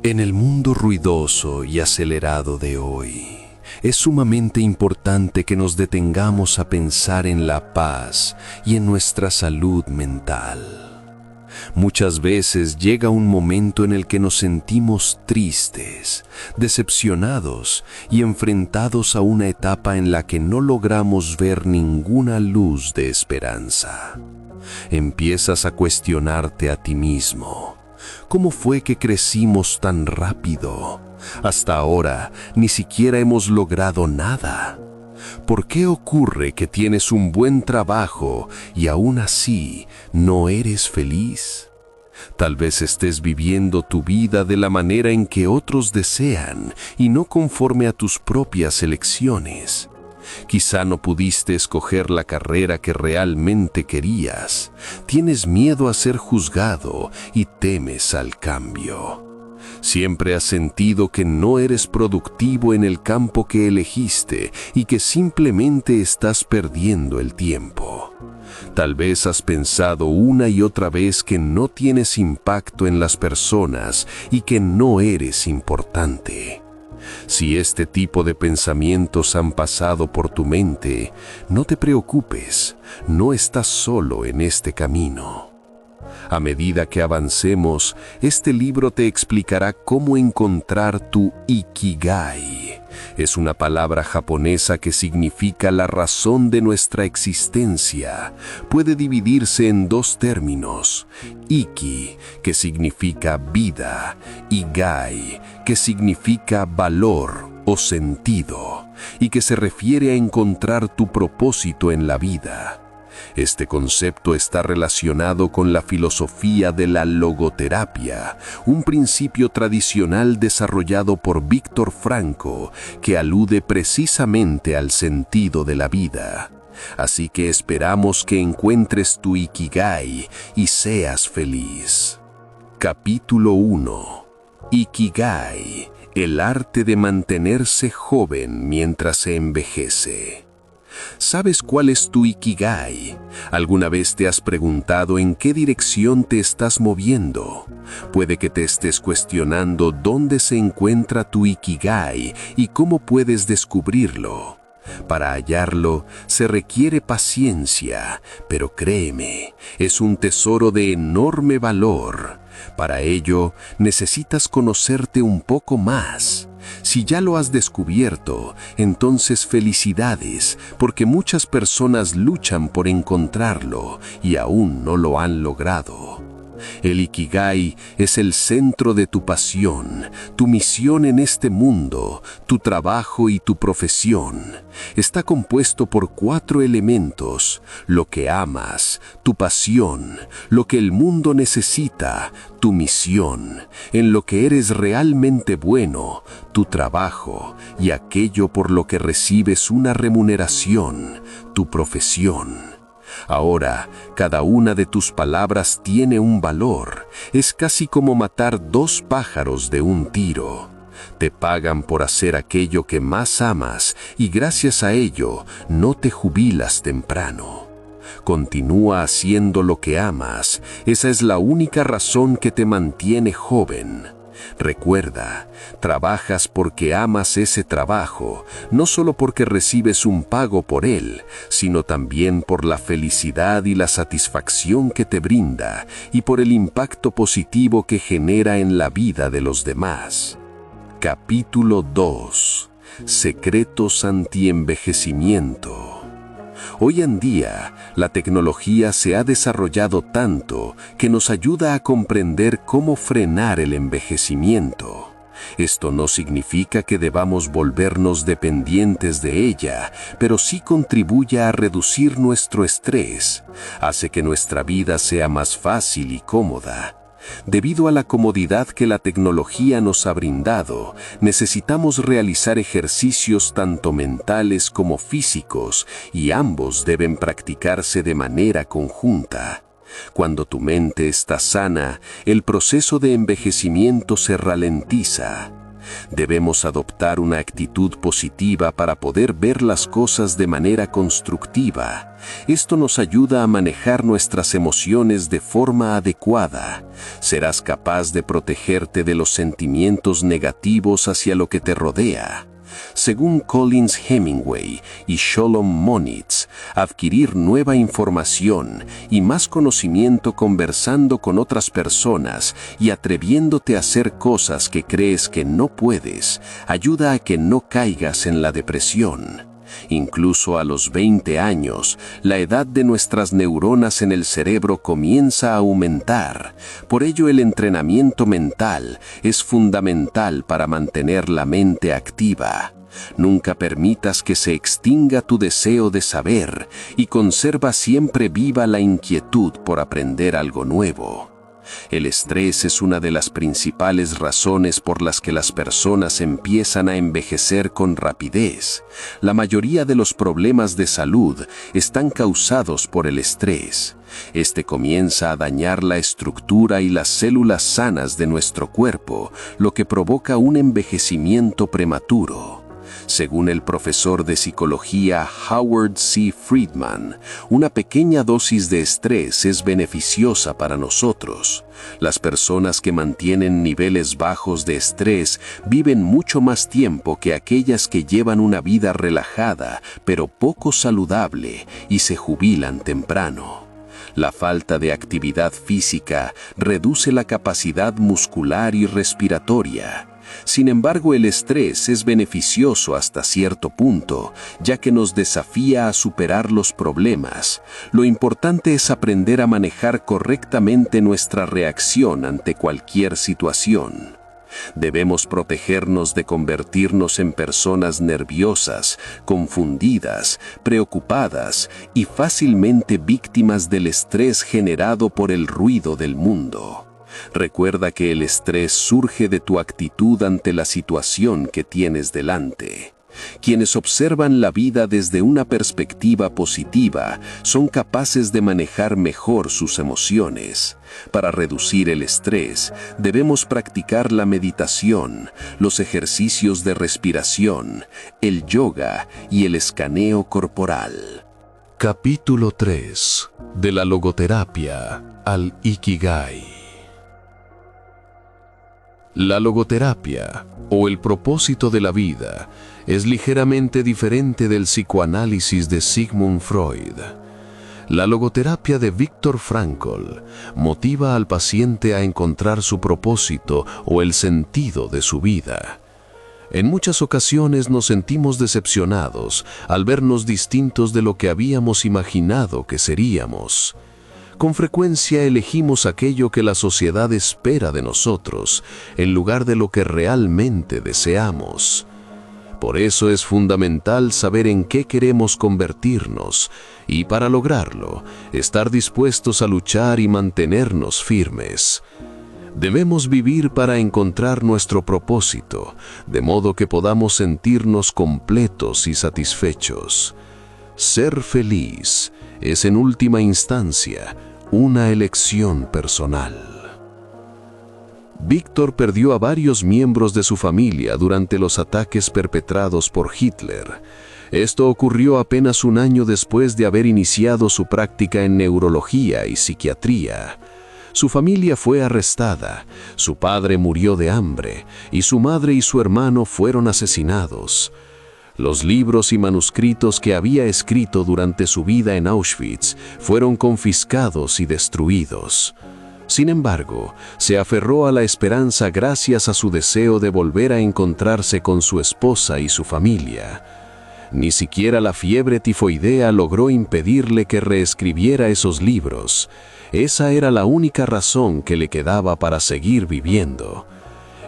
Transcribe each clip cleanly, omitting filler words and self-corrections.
En el mundo ruidoso y acelerado de hoy, es sumamente importante que nos detengamos a pensar en la paz y en nuestra salud mental. Muchas veces llega un momento en el que nos sentimos tristes, decepcionados y enfrentados a una etapa en la que no logramos ver ninguna luz de esperanza. Empiezas a cuestionarte a ti mismo. ¿Cómo fue que crecimos tan rápido? Hasta ahora ni siquiera hemos logrado nada. ¿Por qué ocurre que tienes un buen trabajo y aún así no eres feliz? Tal vez estés viviendo tu vida de la manera en que otros desean y no conforme a tus propias elecciones. Quizá no pudiste escoger la carrera que realmente querías. Tienes miedo a ser juzgado y temes al cambio. Siempre has sentido que no eres productivo en el campo que elegiste y que simplemente estás perdiendo el tiempo. Tal vez has pensado una y otra vez que no tienes impacto en las personas y que no eres importante. Si este tipo de pensamientos han pasado por tu mente, no te preocupes, no estás solo en este camino. A medida que avancemos, este libro te explicará cómo encontrar tu Ikigai. Es una palabra japonesa que significa la razón de nuestra existencia. Puede dividirse en dos términos: Iki, que significa vida, y Gai, que significa valor o sentido, y que se refiere a encontrar tu propósito en la vida. Este concepto está relacionado con la filosofía de la logoterapia, un principio tradicional desarrollado por Viktor Frankl que alude precisamente al sentido de la vida. Así que esperamos que encuentres tu Ikigai y seas feliz. Capítulo 1. Ikigai, el arte de mantenerse joven mientras se envejece. ¿Sabes cuál es tu Ikigai? ¿Alguna vez te has preguntado en qué dirección te estás moviendo? Puede que te estés cuestionando dónde se encuentra tu Ikigai y cómo puedes descubrirlo. Para hallarlo se requiere paciencia, pero créeme, es un tesoro de enorme valor. Para ello, necesitas conocerte un poco más. Si ya lo has descubierto, entonces felicidades, porque muchas personas luchan por encontrarlo y aún no lo han logrado. El Ikigai es el centro de tu pasión, tu misión en este mundo, tu trabajo y tu profesión. Está compuesto por 4 elementos: lo que amas, tu pasión, lo que el mundo necesita, tu misión, en lo que eres realmente bueno, tu trabajo, y aquello por lo que recibes una remuneración, tu profesión. Ahora, cada una de tus palabras tiene un valor. Es casi como matar 2 pájaros de un tiro. Te pagan por hacer aquello que más amas y gracias a ello no te jubilas temprano. Continúa haciendo lo que amas. Esa es la única razón que te mantiene joven. Recuerda, trabajas porque amas ese trabajo, no solo porque recibes un pago por él, sino también por la felicidad y la satisfacción que te brinda y por el impacto positivo que genera en la vida de los demás. Capítulo 2. Secretos anti-envejecimiento. Hoy en día, la tecnología se ha desarrollado tanto que nos ayuda a comprender cómo frenar el envejecimiento. Esto no significa que debamos volvernos dependientes de ella, pero sí contribuye a reducir nuestro estrés, hace que nuestra vida sea más fácil y cómoda. Debido a la comodidad que la tecnología nos ha brindado, necesitamos realizar ejercicios tanto mentales como físicos, y ambos deben practicarse de manera conjunta. Cuando tu mente está sana, el proceso de envejecimiento se ralentiza. Debemos adoptar una actitud positiva para poder ver las cosas de manera constructiva. Esto nos ayuda a manejar nuestras emociones de forma adecuada. Serás capaz de protegerte de los sentimientos negativos hacia lo que te rodea. Según Collins Hemingway y Sholom Monitz, adquirir nueva información y más conocimiento conversando con otras personas y atreviéndote a hacer cosas que crees que no puedes, ayuda a que no caigas en la depresión. Incluso a los 20 años, la edad de nuestras neuronas en el cerebro comienza a aumentar. Por ello, el entrenamiento mental es fundamental para mantener la mente activa. Nunca permitas que se extinga tu deseo de saber y conserva siempre viva la inquietud por aprender algo nuevo. El estrés es una de las principales razones por las que las personas empiezan a envejecer con rapidez. La mayoría de los problemas de salud están causados por el estrés. Este comienza a dañar la estructura y las células sanas de nuestro cuerpo, lo que provoca un envejecimiento prematuro. Según el profesor de psicología Howard C. Friedman, una pequeña dosis de estrés es beneficiosa para nosotros. Las personas que mantienen niveles bajos de estrés viven mucho más tiempo que aquellas que llevan una vida relajada, pero poco saludable, y se jubilan temprano. La falta de actividad física reduce la capacidad muscular y respiratoria. Sin embargo, el estrés es beneficioso hasta cierto punto, ya que nos desafía a superar los problemas. Lo importante es aprender a manejar correctamente nuestra reacción ante cualquier situación. Debemos protegernos de convertirnos en personas nerviosas, confundidas, preocupadas y fácilmente víctimas del estrés generado por el ruido del mundo. Recuerda que el estrés surge de tu actitud ante la situación que tienes delante. Quienes observan la vida desde una perspectiva positiva son capaces de manejar mejor sus emociones. Para reducir el estrés, debemos practicar la meditación, los ejercicios de respiración, el yoga y el escaneo corporal. Capítulo 3. De la logoterapia al Ikigai. La logoterapia, o el propósito de la vida, es ligeramente diferente del psicoanálisis de Sigmund Freud. La logoterapia de Viktor Frankl motiva al paciente a encontrar su propósito o el sentido de su vida. En muchas ocasiones nos sentimos decepcionados al vernos distintos de lo que habíamos imaginado que seríamos. Con frecuencia elegimos aquello que la sociedad espera de nosotros, en lugar de lo que realmente deseamos. Por eso es fundamental saber en qué queremos convertirnos y, para lograrlo, estar dispuestos a luchar y mantenernos firmes. Debemos vivir para encontrar nuestro propósito, de modo que podamos sentirnos completos y satisfechos. Ser feliz es, en última instancia, una elección personal. Víctor perdió a varios miembros de su familia durante los ataques perpetrados por Hitler. Esto ocurrió apenas un año después de haber iniciado su práctica en neurología y psiquiatría. Su familia fue arrestada, su padre murió de hambre y su madre y su hermano fueron asesinados. Los libros y manuscritos que había escrito durante su vida en Auschwitz fueron confiscados y destruidos. Sin embargo, se aferró a la esperanza gracias a su deseo de volver a encontrarse con su esposa y su familia. Ni siquiera la fiebre tifoidea logró impedirle que reescribiera esos libros. Esa era la única razón que le quedaba para seguir viviendo.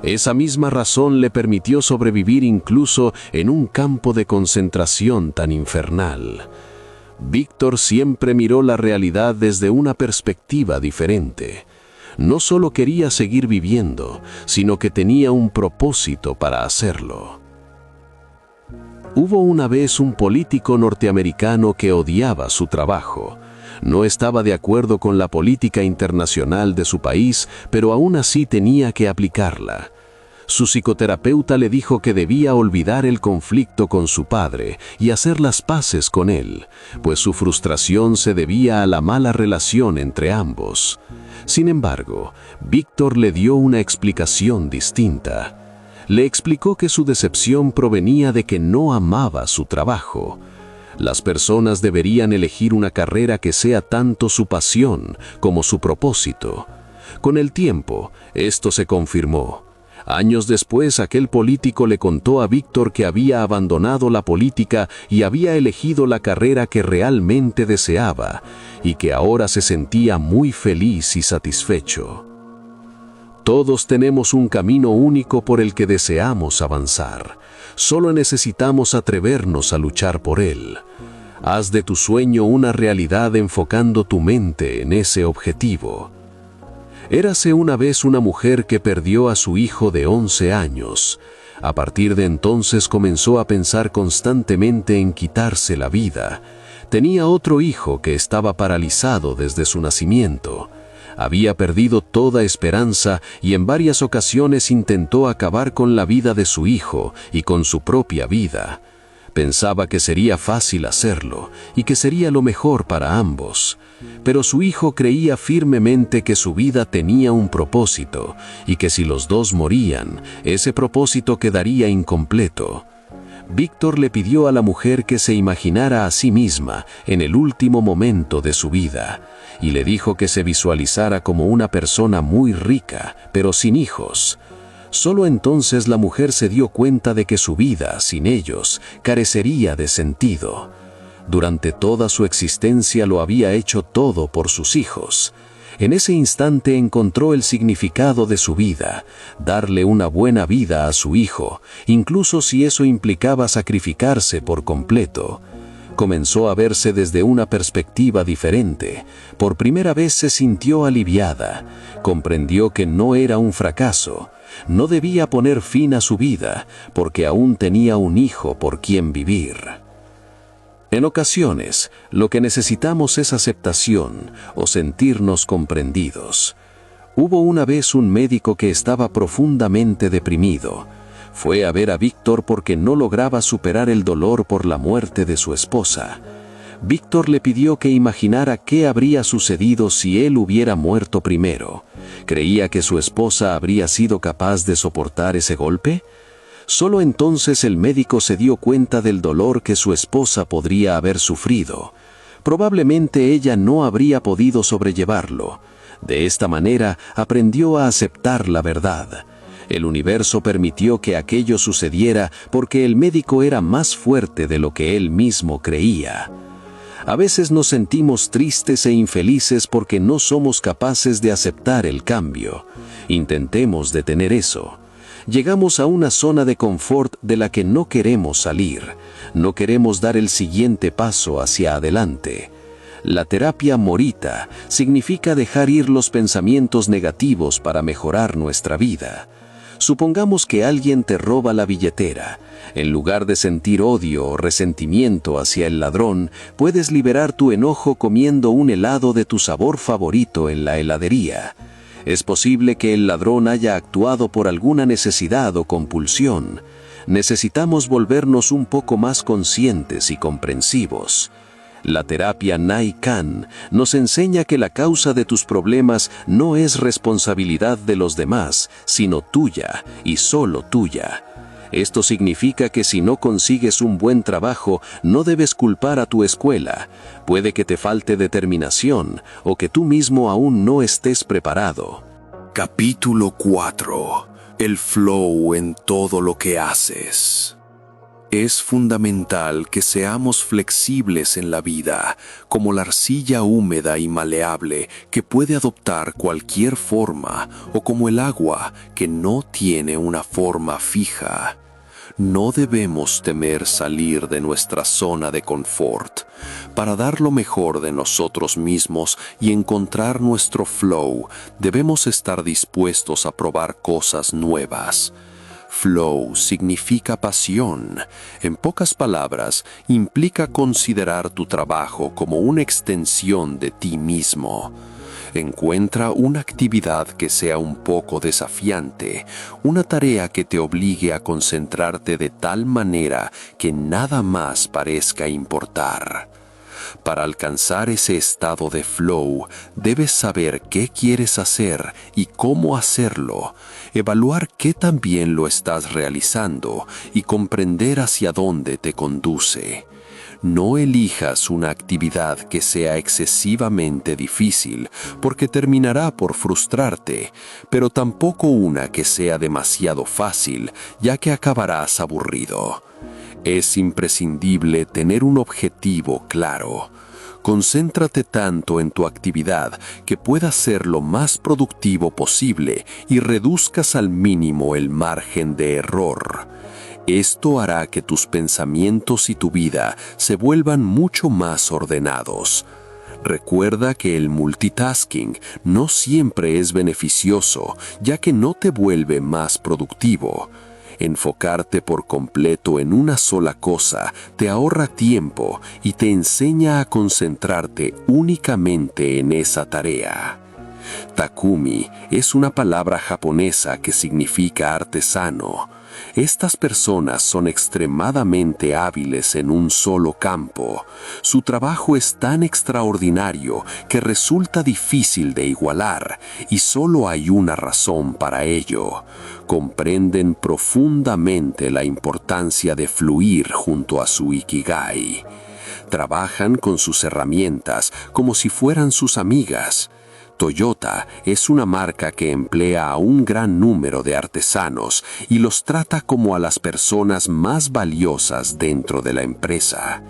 Esa misma razón le permitió sobrevivir incluso en un campo de concentración tan infernal. Víctor siempre miró la realidad desde una perspectiva diferente. No solo quería seguir viviendo, sino que tenía un propósito para hacerlo. Hubo una vez un político norteamericano que odiaba su trabajo. No estaba de acuerdo con la política internacional de su país, pero aún así tenía que aplicarla. Su psicoterapeuta le dijo que debía olvidar el conflicto con su padre y hacer las paces con él, pues su frustración se debía a la mala relación entre ambos. Sin embargo, Víctor le dio una explicación distinta. Le explicó que su decepción provenía de que no amaba su trabajo. Las personas deberían elegir una carrera que sea tanto su pasión como su propósito. Con el tiempo, esto se confirmó. Años después, aquel político le contó a Víctor que había abandonado la política y había elegido la carrera que realmente deseaba, y que ahora se sentía muy feliz y satisfecho. Todos tenemos un camino único por el que deseamos avanzar. Solo necesitamos atrevernos a luchar por él. Haz de tu sueño una realidad enfocando tu mente en ese objetivo. Érase una vez una mujer que perdió a su hijo de 11 años. A partir de entonces comenzó a pensar constantemente en quitarse la vida. Tenía otro hijo que estaba paralizado desde su nacimiento. Había perdido toda esperanza y en varias ocasiones intentó acabar con la vida de su hijo y con su propia vida. Pensaba que sería fácil hacerlo y que sería lo mejor para ambos. Pero su hijo creía firmemente que su vida tenía un propósito y que si los dos morían, ese propósito quedaría incompleto. Víctor le pidió a la mujer que se imaginara a sí misma en el último momento de su vida y le dijo que se visualizara como una persona muy rica, pero sin hijos. Solo entonces la mujer se dio cuenta de que su vida, sin ellos, carecería de sentido. Durante toda su existencia lo había hecho todo por sus hijos. En ese instante encontró el significado de su vida, darle una buena vida a su hijo, incluso si eso implicaba sacrificarse por completo. Comenzó a verse desde una perspectiva diferente. Por primera vez se sintió aliviada. Comprendió que no era un fracaso. No debía poner fin a su vida, porque aún tenía un hijo por quien vivir. En ocasiones, lo que necesitamos es aceptación o sentirnos comprendidos. Hubo una vez un médico que estaba profundamente deprimido. Fue a ver a Víctor porque no lograba superar el dolor por la muerte de su esposa. Víctor le pidió que imaginara qué habría sucedido si él hubiera muerto primero. ¿Creía que su esposa habría sido capaz de soportar ese golpe? Solo entonces el médico se dio cuenta del dolor que su esposa podría haber sufrido. Probablemente ella no habría podido sobrellevarlo. De esta manera aprendió a aceptar la verdad. El universo permitió que aquello sucediera porque el médico era más fuerte de lo que él mismo creía. A veces nos sentimos tristes e infelices porque no somos capaces de aceptar el cambio. Intentemos detener eso. Llegamos a una zona de confort de la que no queremos salir. No queremos dar el siguiente paso hacia adelante. La terapia Morita significa dejar ir los pensamientos negativos para mejorar nuestra vida. Supongamos que alguien te roba la billetera. En lugar de sentir odio o resentimiento hacia el ladrón, puedes liberar tu enojo comiendo un helado de tu sabor favorito en la heladería. Es posible que el ladrón haya actuado por alguna necesidad o compulsión. Necesitamos volvernos un poco más conscientes y comprensivos. La terapia Nai Kan nos enseña que la causa de tus problemas no es responsabilidad de los demás, sino tuya y solo tuya. Esto significa que si no consigues un buen trabajo, no debes culpar a tu escuela. Puede que te falte determinación o que tú mismo aún no estés preparado. Capítulo 4. El flow en todo lo que haces. Es fundamental que seamos flexibles en la vida, como la arcilla húmeda y maleable que puede adoptar cualquier forma, o como el agua que no tiene una forma fija. No debemos temer salir de nuestra zona de confort. Para dar lo mejor de nosotros mismos y encontrar nuestro flow, debemos estar dispuestos a probar cosas nuevas. Flow significa pasión. En pocas palabras, implica considerar tu trabajo como una extensión de ti mismo. Encuentra una actividad que sea un poco desafiante, una tarea que te obligue a concentrarte de tal manera que nada más parezca importar. Para alcanzar ese estado de flow, debes saber qué quieres hacer y cómo hacerlo, evaluar qué tan bien lo estás realizando y comprender hacia dónde te conduce. No elijas una actividad que sea excesivamente difícil, porque terminará por frustrarte, pero tampoco una que sea demasiado fácil, ya que acabarás aburrido. Es imprescindible tener un objetivo claro. Concéntrate tanto en tu actividad que puedas ser lo más productivo posible y reduzcas al mínimo el margen de error. Esto hará que tus pensamientos y tu vida se vuelvan mucho más ordenados. Recuerda que el multitasking no siempre es beneficioso, ya que no te vuelve más productivo. Enfocarte por completo en una sola cosa te ahorra tiempo y te enseña a concentrarte únicamente en esa tarea. Takumi es una palabra japonesa que significa artesano. Estas personas son extremadamente hábiles en un solo campo. Su trabajo es tan extraordinario que resulta difícil de igualar, y solo hay una razón para ello. Comprenden profundamente la importancia de fluir junto a su ikigai. Trabajan con sus herramientas como si fueran sus amigas. Toyota es una marca que emplea a un gran número de artesanos y los trata como a las personas más valiosas dentro de la empresa.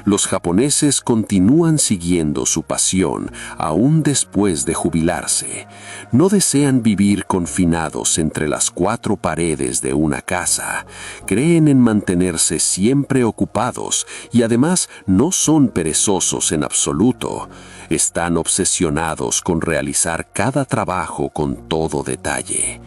Los japoneses continúan siguiendo su pasión aún después de jubilarse. No desean vivir confinados entre las cuatro paredes de una casa. Creen en mantenerse siempre ocupados y además no son perezosos en absoluto. Están obsesionados con realizar cada trabajo con todo detalle.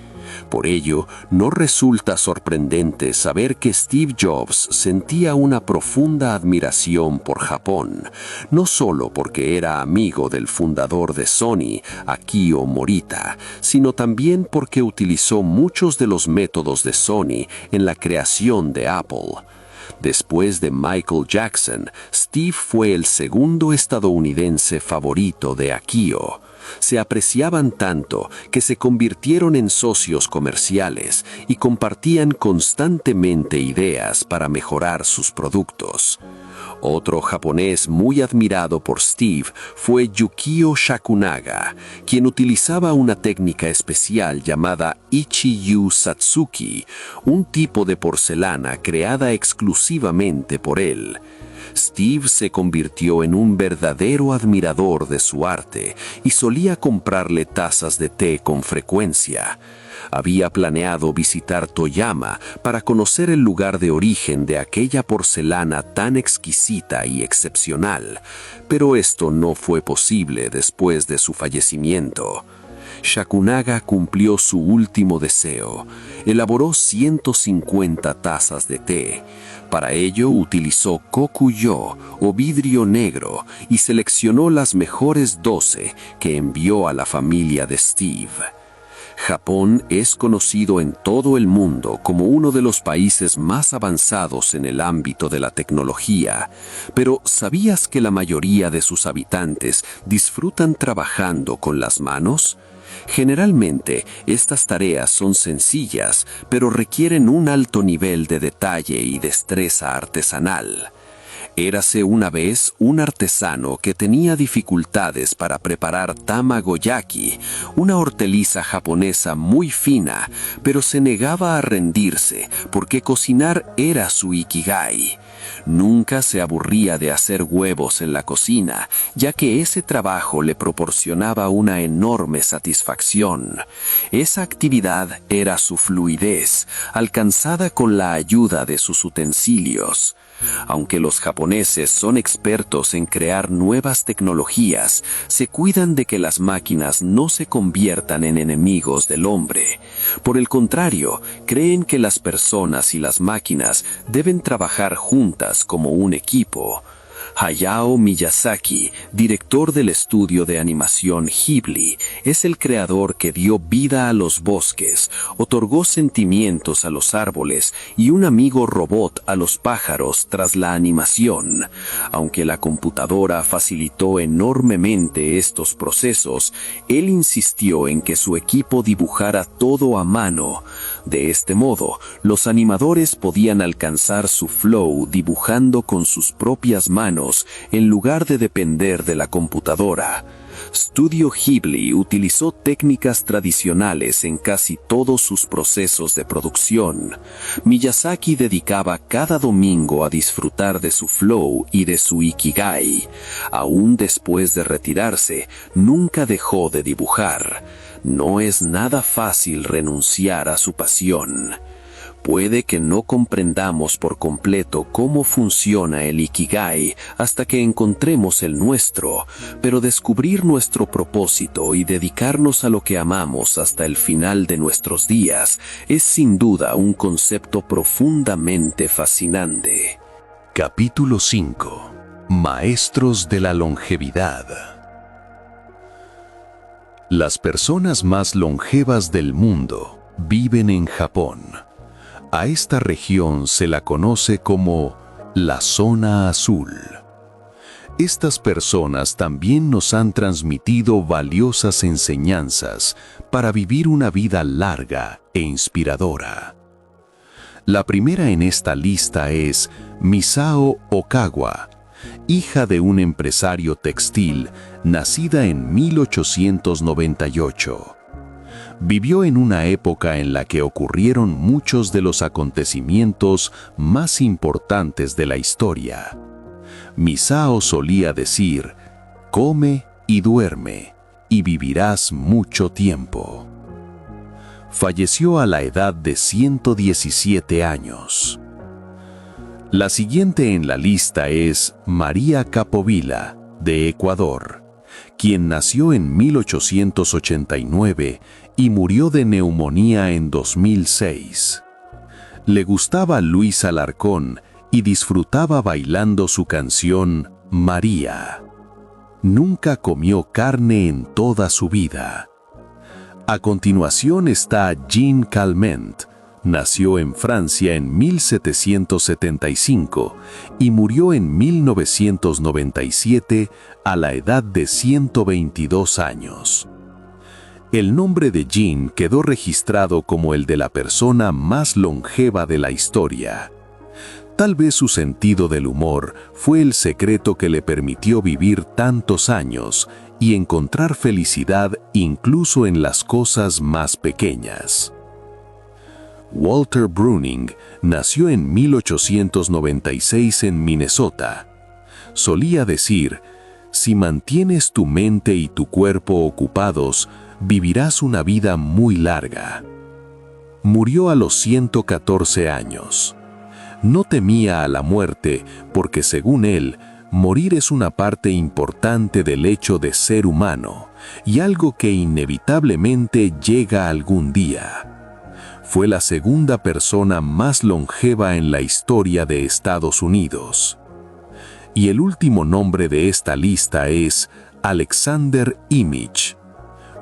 Por ello, no resulta sorprendente saber que Steve Jobs sentía una profunda admiración por Japón, no solo porque era amigo del fundador de Sony, Akio Morita, sino también porque utilizó muchos de los métodos de Sony en la creación de Apple. Después de Michael Jackson, Steve fue el segundo estadounidense favorito de Akio. Se apreciaban tanto que se convirtieron en socios comerciales y compartían constantemente ideas para mejorar sus productos. Otro japonés muy admirado por Steve fue Yukio Shakunaga, quien utilizaba una técnica especial llamada Ichi-yu Satsuki, un tipo de porcelana creada exclusivamente por él. Steve se convirtió en un verdadero admirador de su arte y solía comprarle tazas de té con frecuencia. Había planeado visitar Toyama para conocer el lugar de origen de aquella porcelana tan exquisita y excepcional, pero esto no fue posible después de su fallecimiento. Shakunaga cumplió su último deseo. Elaboró 150 tazas de té. Para ello utilizó kokuyo o vidrio negro y seleccionó las mejores 12 que envió a la familia de Steve. Japón es conocido en todo el mundo como uno de los países más avanzados en el ámbito de la tecnología, pero ¿sabías que la mayoría de sus habitantes disfrutan trabajando con las manos? Generalmente, estas tareas son sencillas, pero requieren un alto nivel de detalle y destreza artesanal. Érase una vez un artesano que tenía dificultades para preparar tamagoyaki, una hortaliza japonesa muy fina, pero se negaba a rendirse porque cocinar era su ikigai. Nunca se aburría de hacer huevos en la cocina, ya que ese trabajo le proporcionaba una enorme satisfacción. Esa actividad era su fluidez, alcanzada con la ayuda de sus utensilios. Aunque los japoneses son expertos en crear nuevas tecnologías, se cuidan de que las máquinas no se conviertan en enemigos del hombre. Por el contrario, creen que las personas y las máquinas deben trabajar juntas como un equipo. Hayao Miyazaki, director del estudio de animación Ghibli, es el creador que dio vida a los bosques, otorgó sentimientos a los árboles y un amigo robot a los pájaros tras la animación. Aunque la computadora facilitó enormemente estos procesos, él insistió en que su equipo dibujara todo a mano. De este modo, los animadores podían alcanzar su flow dibujando con sus propias manos en lugar de depender de la computadora. Studio Ghibli utilizó técnicas tradicionales en casi todos sus procesos de producción. Miyazaki dedicaba cada domingo a disfrutar de su flow y de su ikigai. Aún después de retirarse, nunca dejó de dibujar. No es nada fácil renunciar a su pasión. Puede que no comprendamos por completo cómo funciona el Ikigai hasta que encontremos el nuestro, pero descubrir nuestro propósito y dedicarnos a lo que amamos hasta el final de nuestros días es sin duda un concepto profundamente fascinante. Capítulo 5. Maestros de la longevidad. Las personas más longevas del mundo viven en Japón. A esta región se la conoce como la zona azul. Estas personas también nos han transmitido valiosas enseñanzas para vivir una vida larga e inspiradora. La primera en esta lista es Misao Okawa, hija de un empresario textil, nacida en 1898. Vivió en una época en la que ocurrieron muchos de los acontecimientos más importantes de la historia. Misao solía decir: come y duerme, y vivirás mucho tiempo. Falleció a la edad de 117 años. La siguiente en la lista es María Capovilla, de Ecuador, quien nació en 1889 y murió de neumonía en 2006. Le gustaba Luis Alarcón y disfrutaba bailando su canción María. Nunca comió carne en toda su vida. A continuación está Jean Calment. Nació en Francia en 1775 y murió en 1997 a la edad de 122 años. El nombre de Jean quedó registrado como el de la persona más longeva de la historia. Tal vez su sentido del humor fue el secreto que le permitió vivir tantos años y encontrar felicidad incluso en las cosas más pequeñas. Walter Bruning nació en 1896 en Minnesota. Solía decir: si mantienes tu mente y tu cuerpo ocupados, vivirás una vida muy larga. Murió a los 114 años. No temía a la muerte porque, según él, morir es una parte importante del hecho de ser humano y algo que inevitablemente llega algún día. Fue la segunda persona más longeva en la historia de Estados Unidos. Y el último nombre de esta lista es Alexander Imich.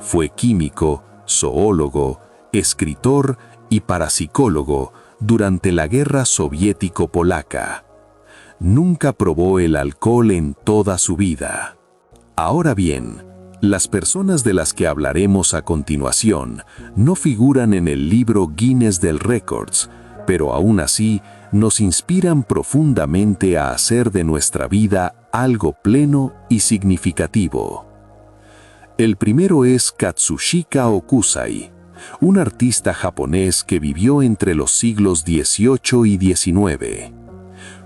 Fue químico, zoólogo, escritor y parapsicólogo durante la Guerra Soviético-Polaca. Nunca probó el alcohol en toda su vida. Ahora bien, las personas de las que hablaremos a continuación no figuran en el libro Guinness del Records, pero aún así nos inspiran profundamente a hacer de nuestra vida algo pleno y significativo. El primero es Katsushika Okusai, un artista japonés que vivió entre los siglos XVIII y XIX.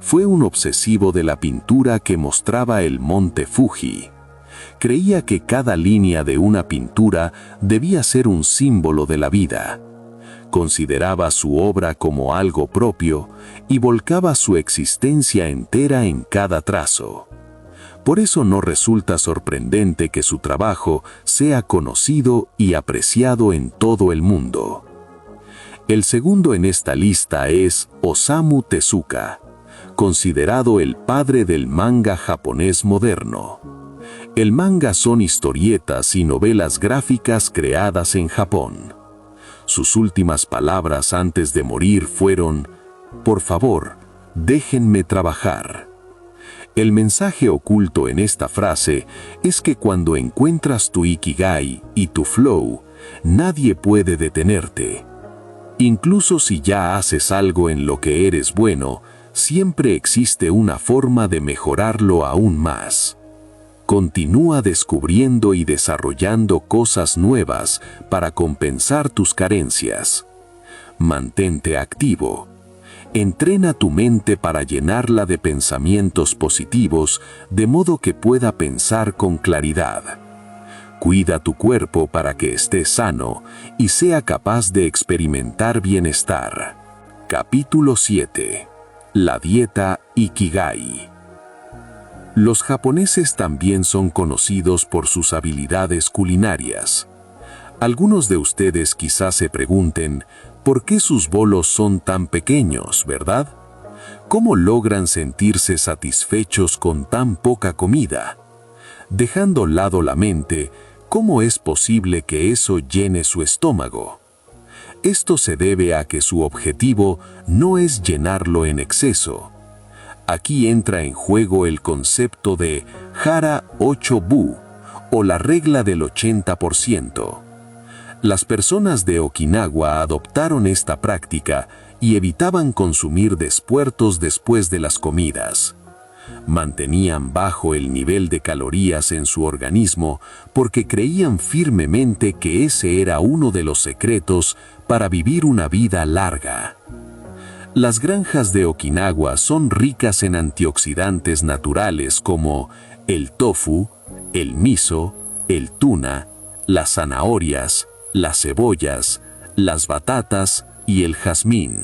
Fue un obsesivo de la pintura que mostraba el monte Fuji. Creía que cada línea de una pintura debía ser un símbolo de la vida. Consideraba su obra como algo propio y volcaba su existencia entera en cada trazo. Por eso no resulta sorprendente que su trabajo sea conocido y apreciado en todo el mundo. El segundo en esta lista es Osamu Tezuka, considerado el padre del manga japonés moderno. El manga son historietas y novelas gráficas creadas en Japón. Sus últimas palabras antes de morir fueron: "Por favor, déjenme trabajar". El mensaje oculto en esta frase es que cuando encuentras tu ikigai y tu flow, nadie puede detenerte. Incluso si ya haces algo en lo que eres bueno, siempre existe una forma de mejorarlo aún más. Continúa descubriendo y desarrollando cosas nuevas para compensar tus carencias. Mantente activo. Entrena tu mente para llenarla de pensamientos positivos, de modo que pueda pensar con claridad. Cuida tu cuerpo para que esté sano y sea capaz de experimentar bienestar. Capítulo 7. La dieta Ikigai. Los japoneses también son conocidos por sus habilidades culinarias. Algunos de ustedes quizás se pregunten, ¿por qué sus bolos son tan pequeños, verdad? ¿Cómo logran sentirse satisfechos con tan poca comida? Dejando al lado la mente, ¿cómo es posible que eso llene su estómago? Esto se debe a que su objetivo no es llenarlo en exceso. Aquí entra en juego el concepto de Hara 8-bu, o la regla del 80%. Las personas de Okinawa adoptaron esta práctica y evitaban consumir despuertos después de las comidas. Mantenían bajo el nivel de calorías en su organismo porque creían firmemente que ese era uno de los secretos para vivir una vida larga. Las granjas de Okinawa son ricas en antioxidantes naturales como el tofu, el miso, el tuna, las zanahorias, las cebollas, las batatas y el jazmín.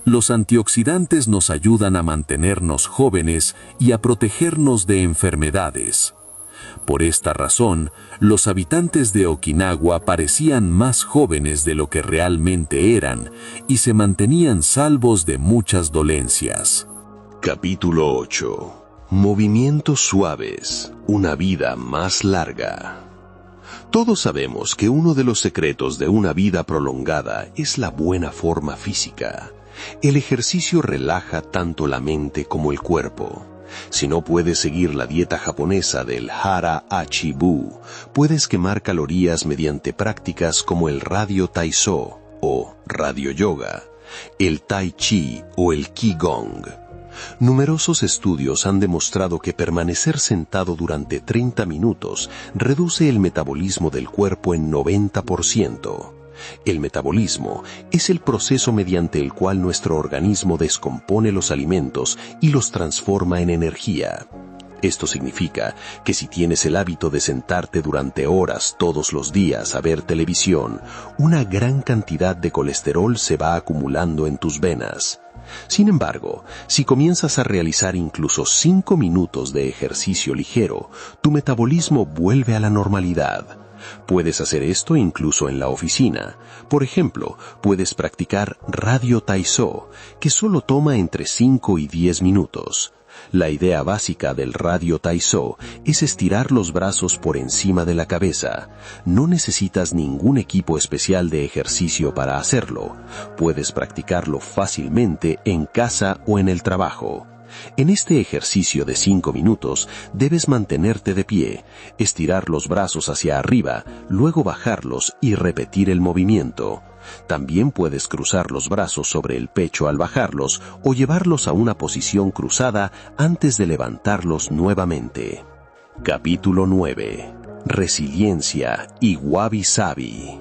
Los antioxidantes nos ayudan a mantenernos jóvenes y a protegernos de enfermedades. Por esta razón, los habitantes de Okinawa parecían más jóvenes de lo que realmente eran y se mantenían salvos de muchas dolencias. Capítulo 8. Movimientos suaves, una vida más larga. Todos sabemos que uno de los secretos de una vida prolongada es la buena forma física. El ejercicio relaja tanto la mente como el cuerpo. Si no puedes seguir la dieta japonesa del Hara Achi-bu, puedes quemar calorías mediante prácticas como el radio taiso o radio yoga, el tai chi o el qigong. Numerosos estudios han demostrado que permanecer sentado durante 30 minutos reduce el metabolismo del cuerpo en 90%. El metabolismo es el proceso mediante el cual nuestro organismo descompone los alimentos y los transforma en energía. Esto significa que si tienes el hábito de sentarte durante horas todos los días a ver televisión, una gran cantidad de colesterol se va acumulando en tus venas. Sin embargo, si comienzas a realizar incluso 5 minutos de ejercicio ligero, tu metabolismo vuelve a la normalidad. Puedes hacer esto incluso en la oficina. Por ejemplo, puedes practicar radio taiso, que solo toma entre 5 y 10 minutos. La idea básica del radio taiso es estirar los brazos por encima de la cabeza. No necesitas ningún equipo especial de ejercicio para hacerlo. Puedes practicarlo fácilmente en casa o en el trabajo. En este ejercicio de 5 minutos debes mantenerte de pie, estirar los brazos hacia arriba, luego bajarlos y repetir el movimiento. También puedes cruzar los brazos sobre el pecho al bajarlos o llevarlos a una posición cruzada antes de levantarlos nuevamente. Capítulo 9. Resiliencia y wabi-sabi.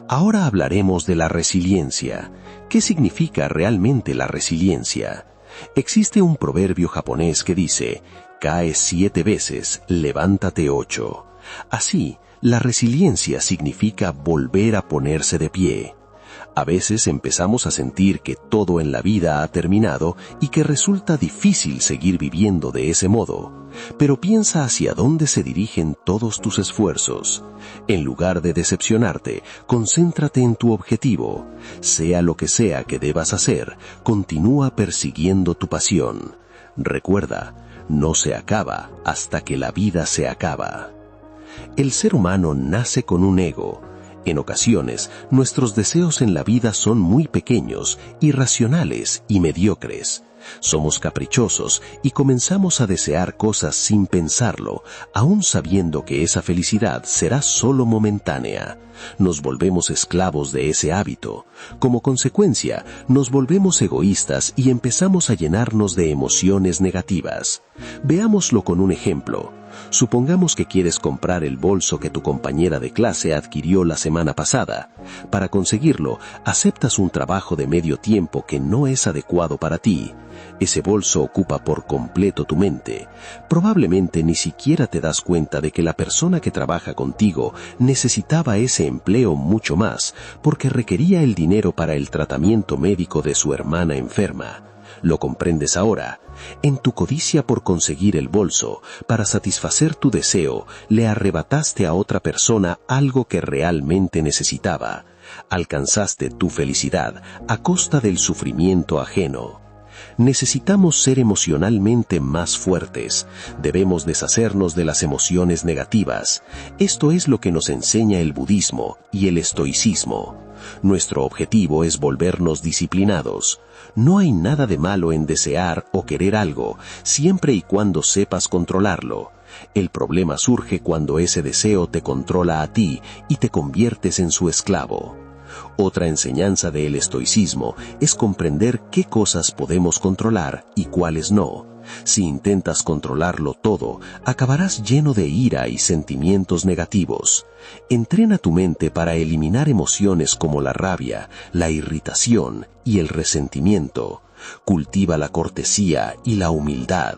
Ahora hablaremos de la resiliencia. ¿Qué significa realmente la resiliencia? Existe un proverbio japonés que dice: caes 7 veces, levántate 8. Así, la resiliencia significa volver a ponerse de pie. A veces empezamos a sentir que todo en la vida ha terminado y que resulta difícil seguir viviendo de ese modo. Pero piensa hacia dónde se dirigen todos tus esfuerzos. En lugar de decepcionarte, concéntrate en tu objetivo. Sea lo que sea que debas hacer, continúa persiguiendo tu pasión. Recuerda, no se acaba hasta que la vida se acaba. El ser humano nace con un ego. En ocasiones, nuestros deseos en la vida son muy pequeños, irracionales y mediocres. Somos caprichosos y comenzamos a desear cosas sin pensarlo, aún sabiendo que esa felicidad será solo momentánea. Nos volvemos esclavos de ese hábito. Como consecuencia, nos volvemos egoístas y empezamos a llenarnos de emociones negativas. Veámoslo con un ejemplo. Supongamos que quieres comprar el bolso que tu compañera de clase adquirió la semana pasada. Para conseguirlo, aceptas un trabajo de medio tiempo que no es adecuado para ti. Ese bolso ocupa por completo tu mente. Probablemente ni siquiera te das cuenta de que la persona que trabaja contigo necesitaba ese empleo mucho más, porque requería el dinero para el tratamiento médico de su hermana enferma. ¿Lo comprendes ahora? En tu codicia por conseguir el bolso, para satisfacer tu deseo, le arrebataste a otra persona algo que realmente necesitaba. Alcanzaste tu felicidad a costa del sufrimiento ajeno. Necesitamos ser emocionalmente más fuertes. Debemos deshacernos de las emociones negativas. Esto es lo que nos enseña el budismo y el estoicismo. Nuestro objetivo es volvernos disciplinados. No hay nada de malo en desear o querer algo, siempre y cuando sepas controlarlo. El problema surge cuando ese deseo te controla a ti y te conviertes en su esclavo. Otra enseñanza del estoicismo es comprender qué cosas podemos controlar y cuáles no. Si intentas controlarlo todo, acabarás lleno de ira y sentimientos negativos. Entrena tu mente para eliminar emociones como la rabia, la irritación y el resentimiento. Cultiva la cortesía y la humildad.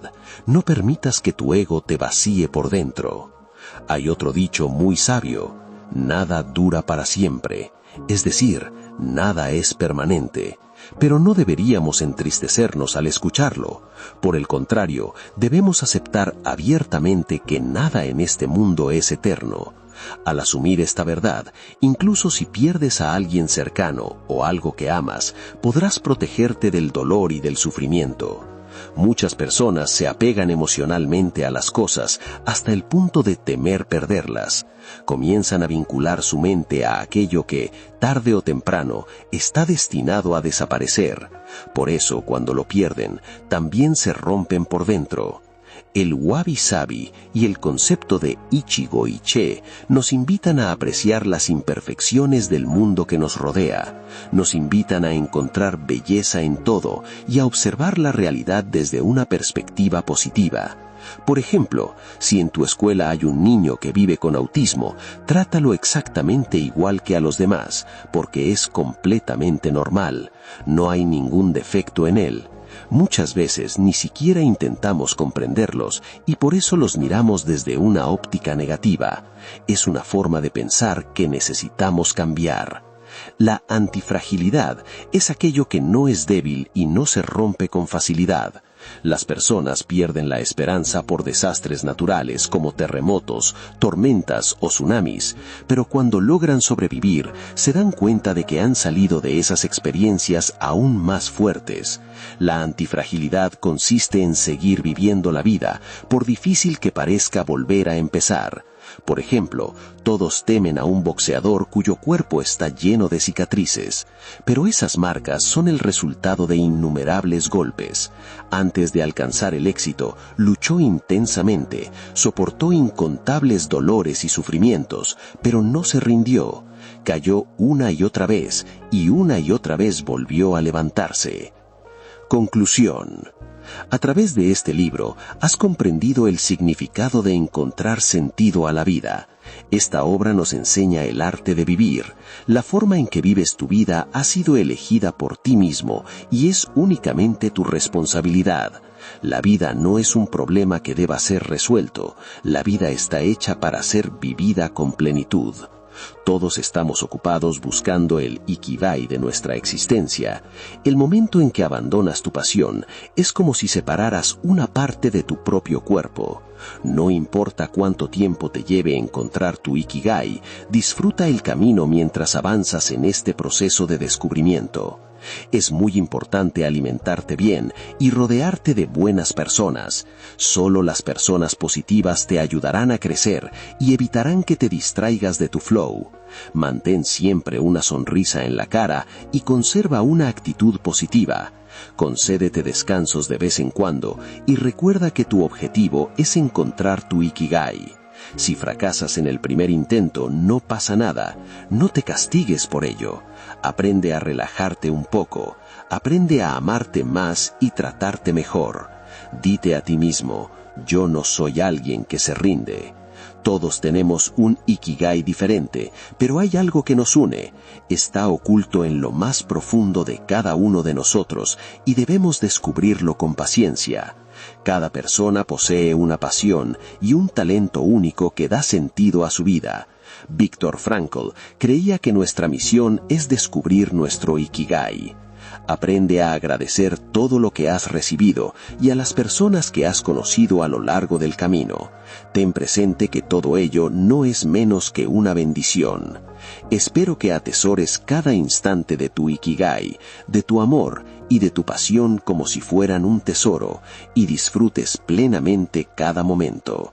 No permitas que tu ego te vacíe por dentro. Hay otro dicho muy sabio: nada dura para siempre. Es decir, nada es permanente. Pero no deberíamos entristecernos al escucharlo. Por el contrario, debemos aceptar abiertamente que nada en este mundo es eterno. Al asumir esta verdad, incluso si pierdes a alguien cercano o algo que amas, podrás protegerte del dolor y del sufrimiento. Muchas personas se apegan emocionalmente a las cosas hasta el punto de temer perderlas. Comienzan a vincular su mente a aquello que, tarde o temprano, está destinado a desaparecer. Por eso, cuando lo pierden, también se rompen por dentro. El wabi-sabi y el concepto de Ichigo-iche nos invitan a apreciar las imperfecciones del mundo que nos rodea. Nos invitan a encontrar belleza en todo y a observar la realidad desde una perspectiva positiva. Por ejemplo, si en tu escuela hay un niño que vive con autismo, trátalo exactamente igual que a los demás, porque es completamente normal. No hay ningún defecto en él. Muchas veces ni siquiera intentamos comprenderlos y por eso los miramos desde una óptica negativa. Es una forma de pensar que necesitamos cambiar. La antifragilidad es aquello que no es débil y no se rompe con facilidad. Las personas pierden la esperanza por desastres naturales como terremotos, tormentas o tsunamis, pero cuando logran sobrevivir, se dan cuenta de que han salido de esas experiencias aún más fuertes. La antifragilidad consiste en seguir viviendo la vida, por difícil que parezca volver a empezar. Por ejemplo, todos temen a un boxeador cuyo cuerpo está lleno de cicatrices, pero esas marcas son el resultado de innumerables golpes. Antes de alcanzar el éxito, luchó intensamente, soportó incontables dolores y sufrimientos, pero no se rindió. Cayó una y otra vez volvió a levantarse. Conclusión. A través de este libro, has comprendido el significado de encontrar sentido a la vida. Esta obra nos enseña el arte de vivir. La forma en que vives tu vida ha sido elegida por ti mismo y es únicamente tu responsabilidad. La vida no es un problema que deba ser resuelto. La vida está hecha para ser vivida con plenitud. Todos estamos ocupados buscando el ikigai de nuestra existencia. El momento en que abandonas tu pasión es como si separaras una parte de tu propio cuerpo. No importa cuánto tiempo te lleve encontrar tu ikigai, disfruta el camino mientras avanzas en este proceso de descubrimiento. Es muy importante alimentarte bien y rodearte de buenas personas. Solo las personas positivas te ayudarán a crecer y evitarán que te distraigas de tu flow. Mantén siempre una sonrisa en la cara y conserva una actitud positiva. Concédete descansos de vez en cuando y recuerda que tu objetivo es encontrar tu ikigai. Si fracasas en el primer intento, no pasa nada. No te castigues por ello. Aprende a relajarte un poco. Aprende a amarte más y tratarte mejor. Dite a ti mismo, yo no soy alguien que se rinde. Todos tenemos un ikigai diferente, pero hay algo que nos une. Está oculto en lo más profundo de cada uno de nosotros y debemos descubrirlo con paciencia. Cada persona posee una pasión y un talento único que da sentido a su vida. Viktor Frankl creía que nuestra misión es descubrir nuestro ikigai. Aprende a agradecer todo lo que has recibido y a las personas que has conocido a lo largo del camino. Ten presente que todo ello no es menos que una bendición. Espero que atesores cada instante de tu ikigai, de tu amor y de tu pasión como si fueran un tesoro y disfrutes plenamente cada momento.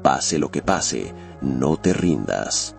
Pase lo que pase, no te rindas.